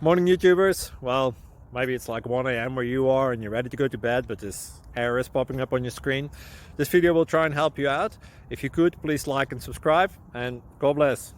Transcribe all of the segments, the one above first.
Morning YouTubers. Well, maybe it's like 1 a.m. where you are and you're ready to go to bed, but this error is popping up on your screen. This video will try and help you out. If you could, please like and subscribe, and God bless.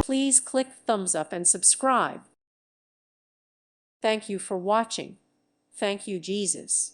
Please click thumbs up and subscribe. Thank you for watching. Thank you, Jesus.